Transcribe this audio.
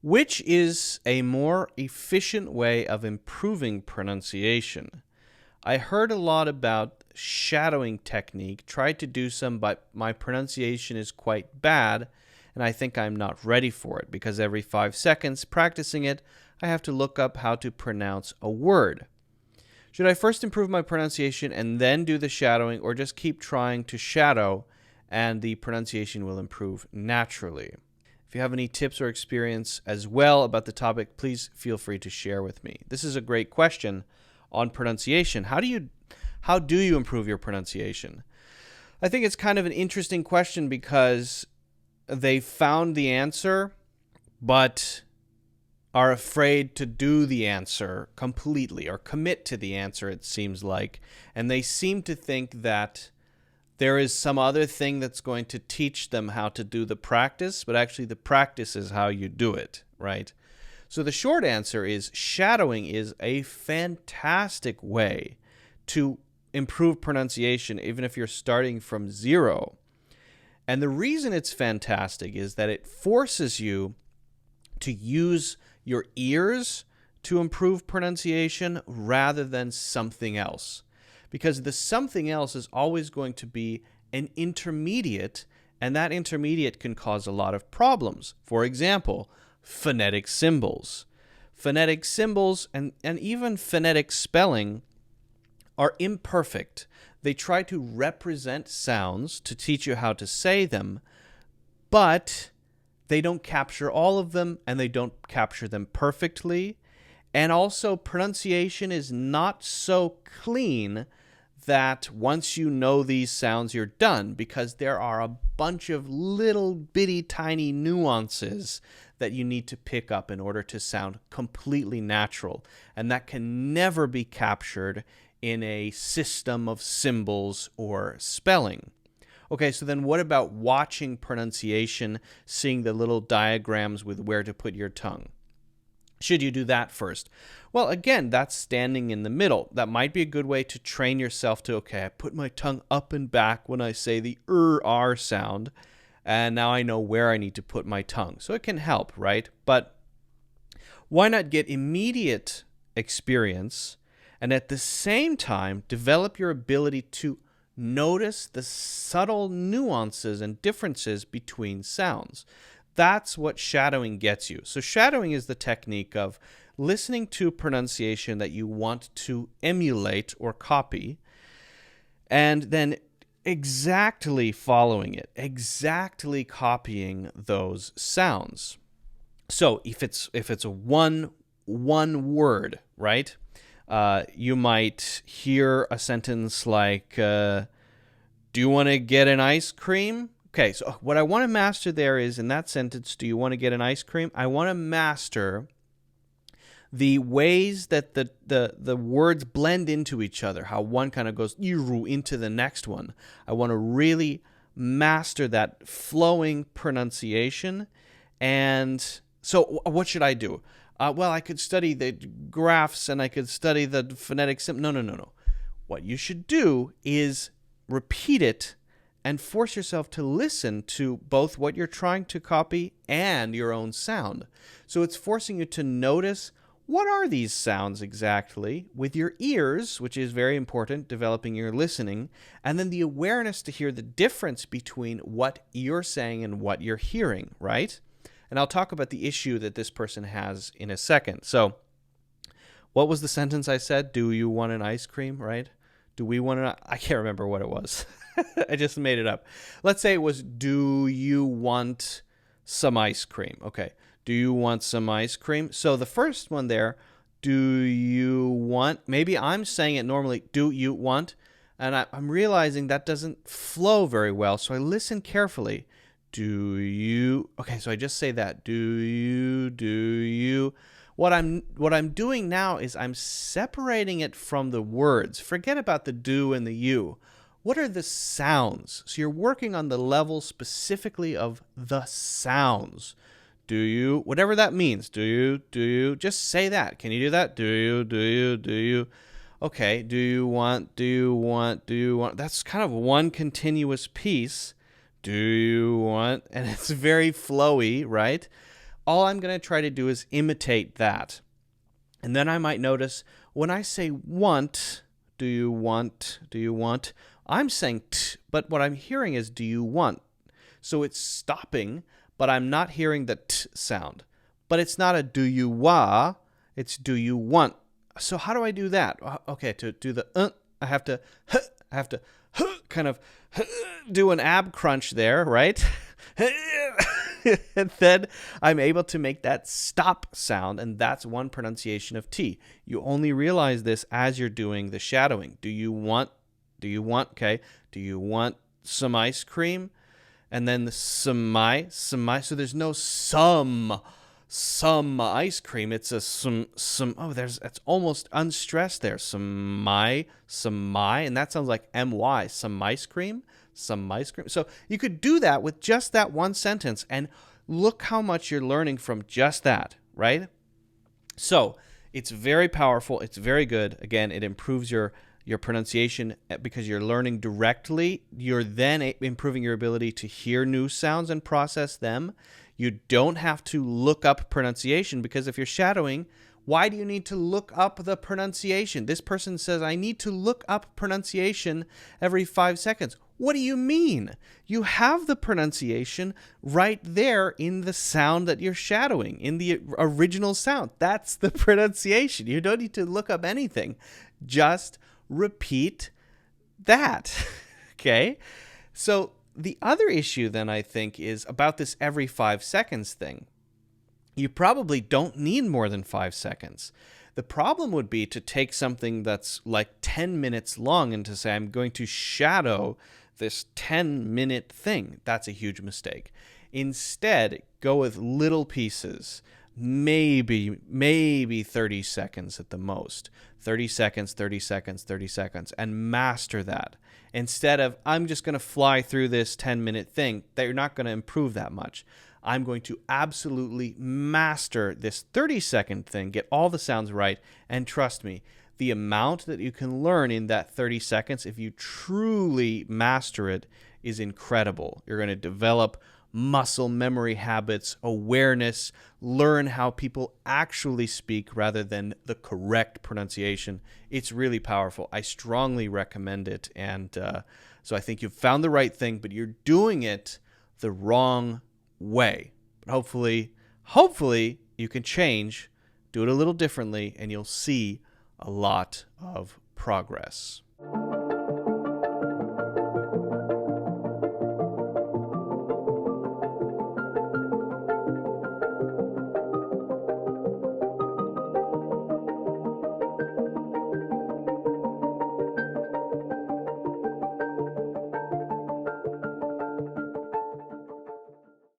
Which is a more efficient way of improving pronunciation? I heard a lot about shadowing technique, tried to do some, but my pronunciation is quite bad, and I think I'm not ready for it because every 5 seconds practicing it, I have to look up how to pronounce a word. Should I first improve my pronunciation and then do the shadowing, or just keep trying to shadow and the pronunciation will improve naturally? If you have any tips or experience as well about the topic, please feel free to share with me. This is a great question on pronunciation. How do you improve your pronunciation? I think it's kind of an interesting question because they found the answer, but are afraid to do the answer completely or commit to the answer, it seems like. And they seem to think that there is some other thing that's going to teach them how to do the practice, but actually the practice is how you do it, right? So the short answer is shadowing is a fantastic way to improve pronunciation, even if you're starting from zero. And the reason it's fantastic is that it forces you to use your ears to improve pronunciation rather than something else. Because the something else is always going to be an intermediate, and that intermediate can cause a lot of problems. For example, phonetic symbols. Phonetic symbols and even phonetic spelling are imperfect. They try to represent sounds to teach you how to say them, but they don't capture all of them, and they don't capture them perfectly. And also, pronunciation is not so clean that once you know these sounds, you're done, because there are a bunch of little bitty tiny nuances that you need to pick up in order to sound completely natural. And that can never be captured in a system of symbols or spelling. Okay, so then what about watching pronunciation, seeing the little diagrams with where to put your tongue? Should you do that first? Well, again, that's standing in the middle. That might be a good way to train yourself to, okay, I put my tongue up and back when I say the R sound, and now I know where I need to put my tongue. So it can help, right? But why not get immediate experience and at the same time develop your ability to notice the subtle nuances and differences between sounds? That's what shadowing gets you. So shadowing is the technique of listening to pronunciation that you want to emulate or copy, and then exactly following it, exactly copying those sounds. So if it's a one word, right? You might hear a sentence like, do you want to get an ice cream? Okay, so what I want to master there is, in that sentence, do you want to get an ice cream? I want to master the ways that the words blend into each other, how one kind of goes into the next one. I want to really master that flowing pronunciation. And so what should I do? Well, I could study the graphs and I could study the phonetic No. What you should do is repeat it and force yourself to listen to both what you're trying to copy and your own sound. So it's forcing you to notice, what are these sounds exactly with your ears, which is very important, developing your listening, and then the awareness to hear the difference between what you're saying and what you're hearing, right? And I'll talk about the issue that this person has in a second. So what was the sentence I said? Do you want an ice cream, right? Do we want an... I can't remember what it was. I just made it up. Let's say it was, do you want some ice cream? Okay. Do you want some ice cream? So the first one there, do you want, maybe I'm saying it normally, do you want? And I'm realizing that doesn't flow very well. So I listen carefully. Do you, okay, so I just say that. Do you. What I'm doing now is I'm separating it from the words. Forget about the do and the you. What are the sounds? So you're working on the level specifically of the sounds. Do you, whatever that means. Do you, just say that. Can you do that? Do you. Okay, do you want. That's kind of one continuous piece. Do you want, and it's very flowy, right? all I'm going to try to do is imitate that. And then I might notice when I say want, do you want, I'm saying t, but what I'm hearing is do you want. So it's stopping, but I'm not hearing the t sound. But it's not a do you wa, it's do you want. So how do I do that? Okay, to do the I have to kind of do an ab crunch there, right? And then I'm able to make that stop sound, and that's one pronunciation of T. You only realize this as you're doing the shadowing. Do you want, okay? Do you want some ice cream? And then the some, so there's no some ice cream. It's a some, that's almost unstressed there. Some, and that sounds like my, some ice cream. So you could do that with just that one sentence, and look how much you're learning from just that, right? So it's very powerful. It's very good. Again, it improves your pronunciation because you're learning directly. You're then improving your ability to hear new sounds and process them. You don't have to look up pronunciation, because if you're shadowing, why do you need to look up the pronunciation? This person says, I need to look up pronunciation every 5 seconds. What do you mean? You have the pronunciation right there in the sound that you're shadowing, in the original sound. That's the pronunciation. You don't need to look up anything. Just repeat that. Okay? So the other issue then, I think, is about this every 5 seconds thing. You probably don't need more than 5 seconds. The problem would be to take something that's like 10 minutes long and to say, I'm going to shadow this 10-minute thing. That's a huge mistake. Instead, go with little pieces, maybe 30 seconds at the most. 30 seconds, 30 seconds, 30 seconds, and master that. Instead of, I'm just going to fly through this 10-minute thing, that you're not going to improve that much. I'm going to absolutely master this 30-second thing, get all the sounds right, and trust me, the amount that you can learn in that 30 seconds, if you truly master it, is incredible. You're going to develop muscle memory habits, awareness, learn how people actually speak rather than the correct pronunciation. It's really powerful. I strongly recommend it. And so I think you've found the right thing, but you're doing it the wrong way. But hopefully you can change, do it a little differently, and you'll see a lot of progress.